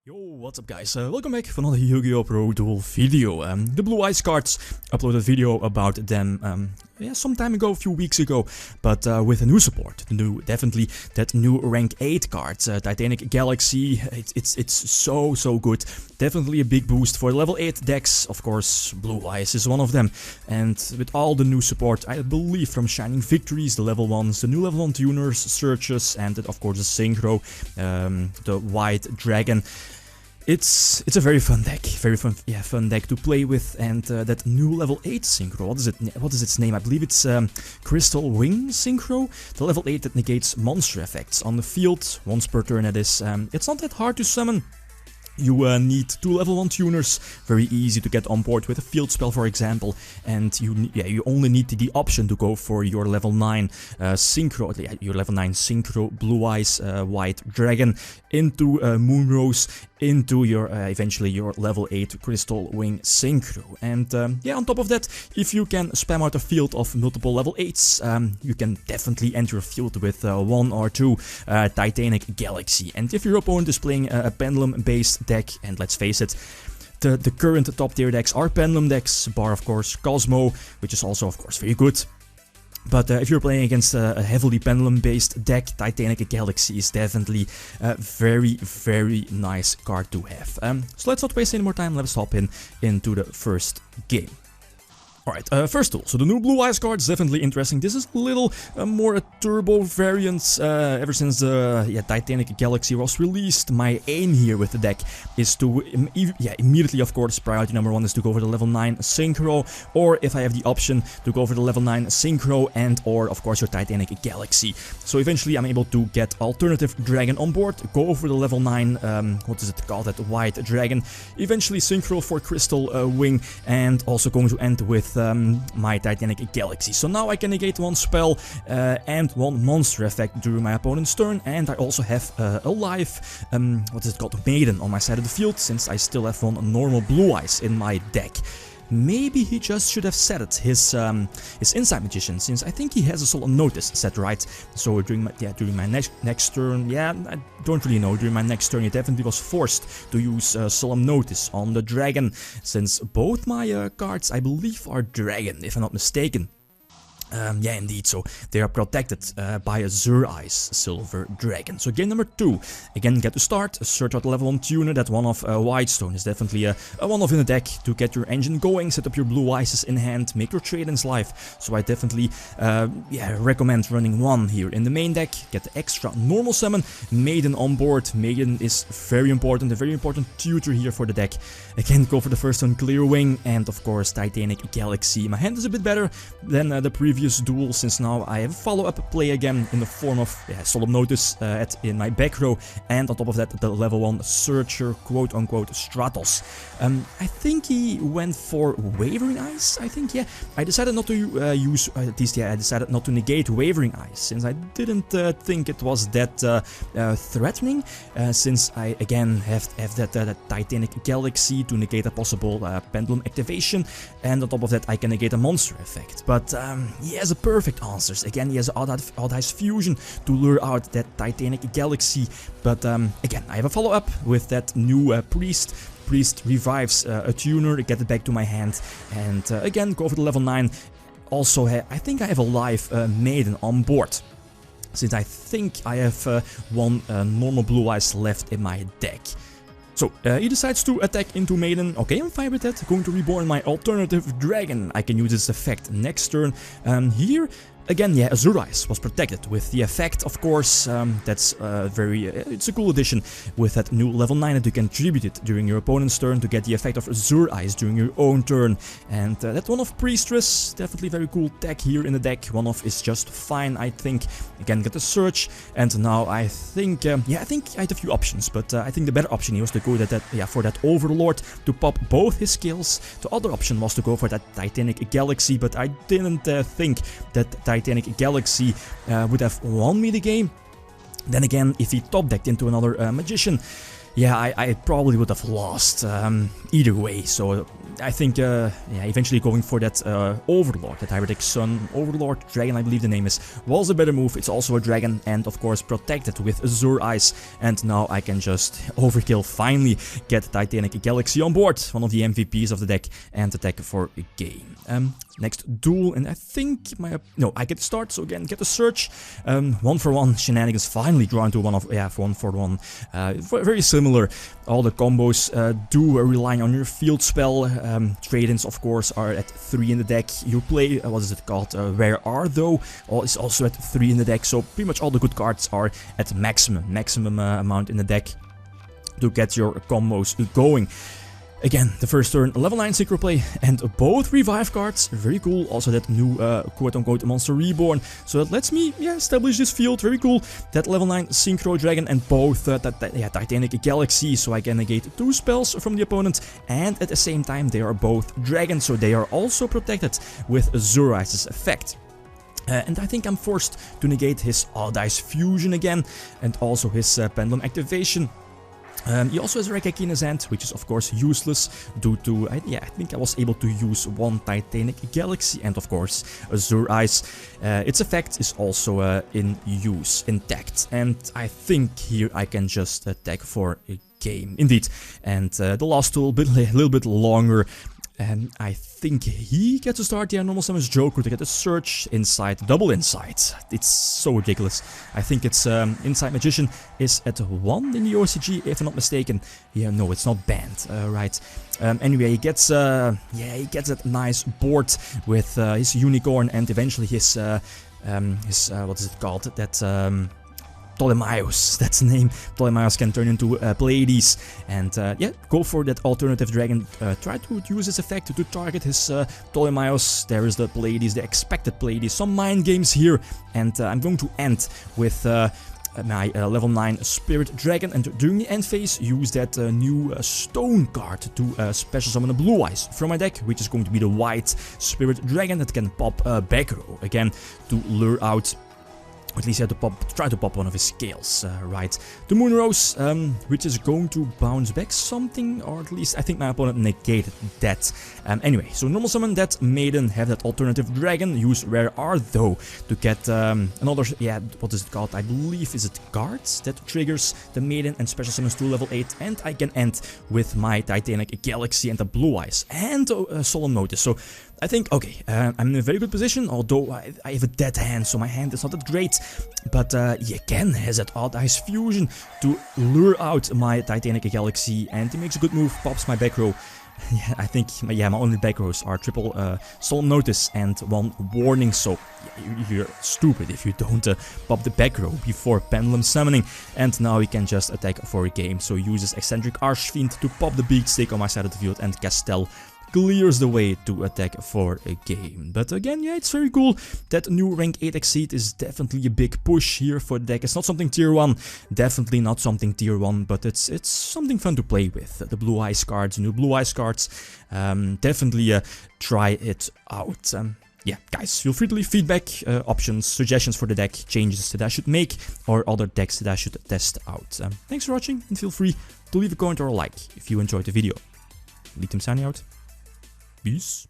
Yo, what's up guys, welcome back for another YgoPro Duel video. The Blue Eyes cards, uploaded a video about them some time ago, a few weeks ago, but with a new support, definitely that new rank 8 card, Titanic Galaxy. It's so good, definitely a big boost for level 8 decks. Of course, Blue Eyes is one of them, and with all the new support, I believe, from Shining Victories, the level 1s, the new level 1 tuners, searches, and of course the Synchro, the White Dragon. It's a very fun deck, fun deck to play with, and that new level 8 Synchro, what is its name? I believe it's Crystal Wing Synchro, the level 8 that negates monster effects on the field, once per turn that is. It's not that hard to summon. You need 2 level 1 tuners, very easy to get on board with a field spell, for example, and you only need the option to go for your level 9 Synchro, your level 9 Synchro Blue Eyes White Dragon into Moonrose, into your eventually your level 8 Crystal Wing Synchro. And on top of that, if you can spam out a field of multiple level 8s, you can definitely enter a field with 1 or 2 Titanic Galaxy. And if your opponent is playing a pendulum based deck, and let's face it, the current top tier decks are pendulum decks, bar of course Cosmo, which is also of course very good. But if you're playing against a heavily pendulum-based deck, Titanic Galaxy is definitely a very nice card to have. So let's not waste any more time, let's hop into the first game. Alright, first tool. So the new Blue Eyes card is definitely interesting. This is a little more a turbo variant. Ever since the Titanic Galaxy was released, my aim here with the deck is to immediately, of course, priority number 1 is to go for the level 9 Synchro, or if I have the option to go for the level 9 Synchro and or of course your Titanic Galaxy. So eventually I'm able to get alternative dragon on board, go for the level 9, what is it called, that White Dragon, eventually Synchro for Crystal Wing, and also going to end with my Titanic Galaxy. So now I can negate 1 spell and 1 monster effect during my opponent's turn, and I also have a live, what is it called, Maiden on my side of the field, since I still have 1 normal Blue Eyes in my deck. Maybe he just should have set it, his Insight Magician, since I think he has a Solemn Notice set right. So during my next turn, I don't really know, during my next turn he definitely was forced to use Solemn Notice on the Dragon, since both my cards, I believe, are Dragon, if I'm not mistaken. Indeed, so they are protected by a SHVI Silver Dragon. So game number 2, again get to start, search out the level 1 tuner, that one of Whitestone is definitely a one-off in the deck to get your engine going, set up your Blue Eyes in hand, make your trade-ins live. So I definitely recommend running 1 here in the main deck, get the extra normal summon, Maiden on board. Maiden is very important, a very important tutor here for the deck. Again, go for the first one, Clear Wing, and of course Titanic Galaxy. My hand is a bit better than the previous duel, since now I have a follow-up play again in the form of Solemn Notice in my back row, and on top of that the level 1 Searcher, quote-unquote Stratos. I think he went for Wavering Eyes, I decided not to use, at least I decided not to negate Wavering Eyes, since I didn't think it was that threatening, since I again have that Titanic Galaxy to negate a possible pendulum activation, and on top of that I can negate a monster effect. But he has a perfect answers. Again, he has Odd Eyes Fusion to lure out that Titanic Galaxy. But again, I have a follow-up with that new Priest. Priest revives a tuner, get it back to my hand, and again, go for the level 9. Also, I think I have a live Maiden on board, since I think I have 1 normal Blue Eyes left in my deck. So, he decides to attack into Maiden. Okay, I'm fine with that. Going to reborn my alternative Dragon. I can use this effect next turn. Here, again, a SHVI was protected with the effect, of course. That's it's a cool addition with that new level 9 that you can tribute it during your opponent's turn to get the effect of SHVI during your own turn. And that one of Priestess, definitely very cool tech here in the deck. One of is just fine, I think. Again, get the search, and now I think, I think I had a few options, but I think the better option here was to go for that Overlord to pop both his skills. The other option was to go for that Titanic Galaxy, but I didn't think that Titanic Galaxy would have won me the game. Then again, if he top decked into another Magician, yeah, I probably would have lost either way. So I think, yeah, eventually going for that Overlord, that Hybrid Sun Overlord Dragon, I believe the name is, was a better move. It's also a dragon and of course protected with Azure Eyes. And now I can just overkill, finally get Titanic Galaxy on board, one of the MVPs of the deck, and attack for a game. Next Duel, and I think no, I get to start, so again, get the search. 1-for-1 shenanigans, finally drawn to 1-for-1. Very similar. All the combos do rely on your field spell. Trade-ins, of course, are at 3 in the deck. You play, what is it called? Where Are Though? Is also at 3 in the deck, so pretty much all the good cards are at maximum amount in the deck to get your combos going. Again, the first turn, level 9 Synchro play, and both revive cards, very cool. Also that new quote-unquote Monster Reborn, so that lets me, yeah, establish this field, very cool. That level 9 Synchro Dragon and both Titanic Galaxy, so I can negate 2 spells from the opponent, and at the same time they are both dragons, so they are also protected with Azure Eyes' effect. And I think I'm forced to negate his Odd Eyes Fusion again, and also his Pendulum activation. He also has Rekaki in his hand, which is of course useless due to, I think I was able to use 1 Titanic Galaxy and of course Azure Eyes. Its effect is also in use, intact, and I think here I can just attack for a game, indeed. And the last tool, a little bit longer. And I think he gets to start. Yeah, normal summons Joker to get a search, insight, double insight. It's so ridiculous. I think it's Insight Magician is at 1 in the OCG, if I'm not mistaken. Yeah, no, it's not banned. Right. Anyway, he gets that nice board with his unicorn and eventually his what is it called? That Ptolemaeus, that's the name. Ptolemaeus can turn into Pleiades, and yeah, go for that alternative dragon. Try to use this effect to target his Ptolemaeus. There is the Pleiades, the expected Pleiades. Some mind games here, and I'm going to end with my level 9 Spirit Dragon, and during the end phase use that new Stone card to special summon a Blue Eyes from my deck, which is going to be the White Spirit Dragon that can pop back row again to lure out. At least he had to try to pop one of his scales, right? The Moon Rose, which is going to bounce back something, or at least I think my opponent negated that. Anyway, so normal summon that Maiden, have that alternative dragon, use Where Are Though to get another, yeah, what is it called? I believe, is it guards that triggers the Maiden and special summons to level 8, and I can end with my Titanic Galaxy and the Blue Eyes and Solemn Notice. So I think, okay, I'm in a very good position, although I have a dead hand, so my hand is not that great. But he again has that Odd Eyes Fusion to lure out my Titanic Galaxy, and he makes a good move, pops my back row. Yeah, I think, yeah, my only back rows are triple Solemn Notice and 1 Warning, so you're stupid if you don't pop the back row before Pendulum Summoning. And now he can just attack for a game, so uses Eccentric Archfiend to pop the Beaked Stake on my side of the field, and Castell clears the way to attack for a game. But again, yeah, it's very cool. That new rank 8 Exceed is definitely a big push here for the deck. It's not something tier 1, definitely not something tier 1, but it's something fun to play with. The Blue Eyes cards, new Blue Eyes cards, definitely try it out. Yeah, guys, feel free to leave feedback, options, suggestions for the deck, changes that I should make, or other decks that I should test out. Thanks for watching, and feel free to leave a comment or a like if you enjoyed the video. Lithium signing out. Peace.